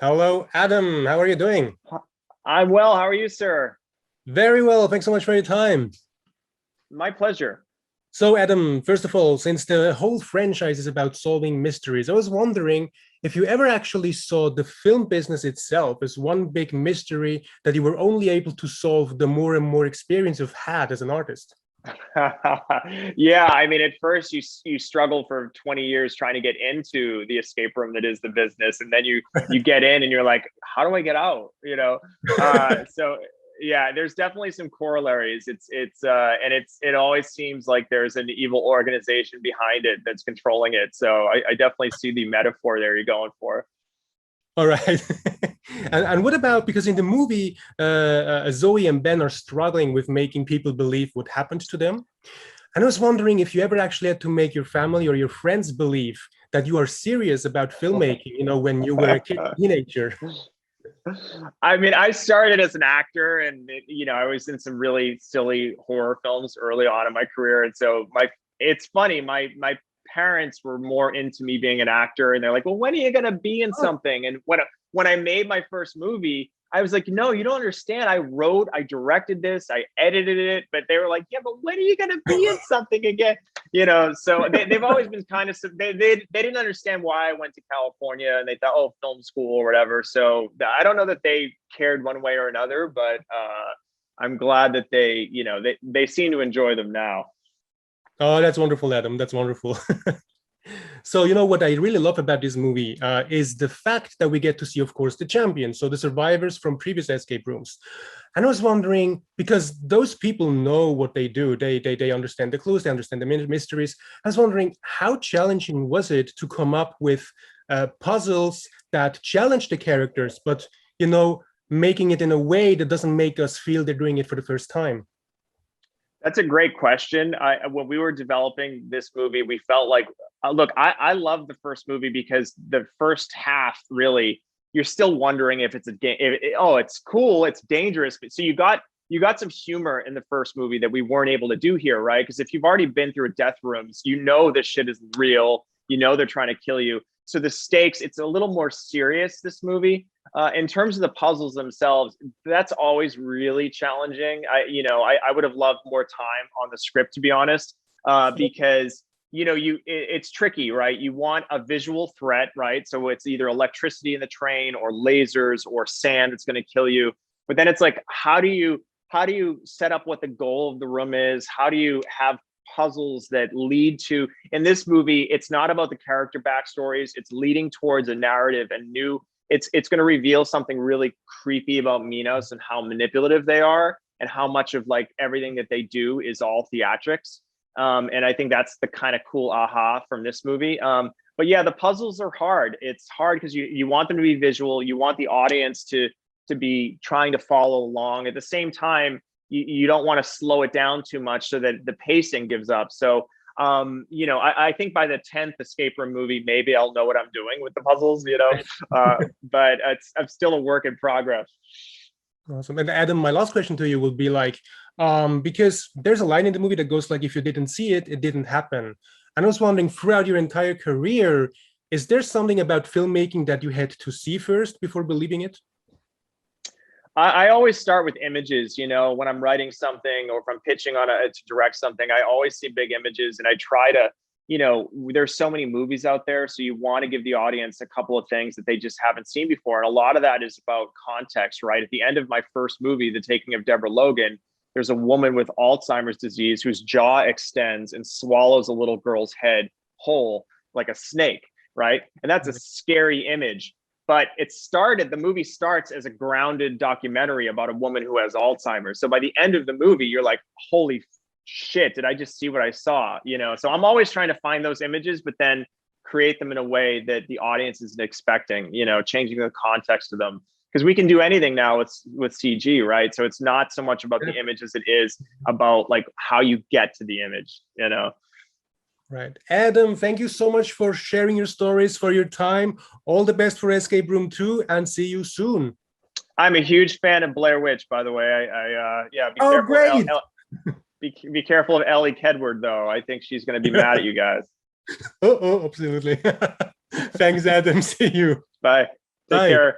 Hello, Adam. How are you doing? I'm well. How are you, sir? Very well. Thanks so much for your time. My pleasure. So, Adam, first of all, since the whole franchise is about solving mysteries, I was wondering if you ever actually saw the film business itself as one big mystery that you were only able to solve the more and more experience you've had as an artist. Yeah, I mean, at first you struggle for 20 years trying to get into the escape room that is the business, and then you get in and you're like, how do I get out? So yeah, there's definitely some corollaries. It always seems like there's an evil organization behind it that's controlling it. So I definitely see the metaphor there you're going for. All right. And what about, because in the movie, Zoe and Ben are struggling with making people believe what happened to them. And I was wondering if you ever actually had to make your family or your friends believe that you are serious about filmmaking, when you were a kid, teenager. I mean, I started as an actor, and I was in some really silly horror films early on in my career, and so it's funny. My parents were more into me being an actor, and they're like, "Well, when are you gonna be in Oh, something?" And when I made my first movie, I was like, "No, you don't understand. I directed this, I edited it," but they were like, "Yeah, but when are you gonna be in something again?" So they've always been kind of they didn't understand why I went to California, and they thought, oh, film school or whatever. So I don't know that they cared one way or another, but I'm glad that they seem to enjoy them now. oh, that's wonderful, Adam. That's wonderful. So, what I really love about this movie is the fact that we get to see, of course, the champions, so the survivors from previous escape rooms. And I was wondering, because those people know what they do, they understand the clues, they understand the mysteries. I was wondering, how challenging was it to come up with puzzles that challenge the characters, but making it in a way that doesn't make us feel they're doing it for the first time? That's a great question. When we were developing this movie, we felt like, look, I love the first movie because the first half really, you're still wondering if it's a game. Oh, it's cool, it's dangerous. But so you got some humor in the first movie that we weren't able to do here, right? Because if you've already been through death rooms, this shit is real. They're trying to kill you. So the stakes, it's a little more serious. This movie, in terms of the puzzles themselves, that's always really challenging. I would have loved more time on the script, to be honest, because it's tricky, right? You want a visual threat, right? So it's either electricity in the train or lasers or sand that's going to kill you. But then it's like, how do you set up what the goal of the room is? How do you have puzzles that lead to, in this movie, it's not about the character backstories, it's leading towards a narrative and new, it's going to reveal something really creepy about Minos and how manipulative they are, and how much of like everything that they do is all theatrics. And I think that's the kind of cool aha from this movie. But yeah, the puzzles are hard. It's hard because you want them to be visual, you want the audience to be trying to follow along. At the same time, you don't want to slow it down too much so that the pacing gives up. So I think by the 10th escape room movie, maybe I'll know what I'm doing with the puzzles. But I'm still a work in progress. Awesome. And Adam, my last question to you will be like, because there's a line in the movie that goes like, if you didn't see it, it didn't happen. And I was wondering, throughout your entire career, is there something about filmmaking that you had to see first before believing it? I always start with images, when I'm writing something or if I'm pitching to direct something, I always see big images, and I try to, there's so many movies out there. So you want to give the audience a couple of things that they just haven't seen before. And a lot of that is about context, right? At the end of my first movie, The Taking of Deborah Logan, there's a woman with Alzheimer's disease whose jaw extends and swallows a little girl's head whole like a snake, right? And that's a scary image. But the movie starts as a grounded documentary about a woman who has Alzheimer's. So by the end of the movie, you're like, holy shit, did I just see what I saw? So I'm always trying to find those images, but then create them in a way that the audience isn't expecting, changing the context of them. Because we can do anything now with CG, right? So it's not so much about the image as it is about like how you get to the image. Right. Adam, thank you so much for sharing your stories, for your time. All the best for Escape Room 2, and see you soon. I'm a huge fan of Blair Witch, by the way. Yeah, be Oh, careful of great. be careful of Ellie Kedward, though. I think she's going to be mad at you guys. Oh, absolutely. Thanks, Adam. See you. Bye. Take Bye. care.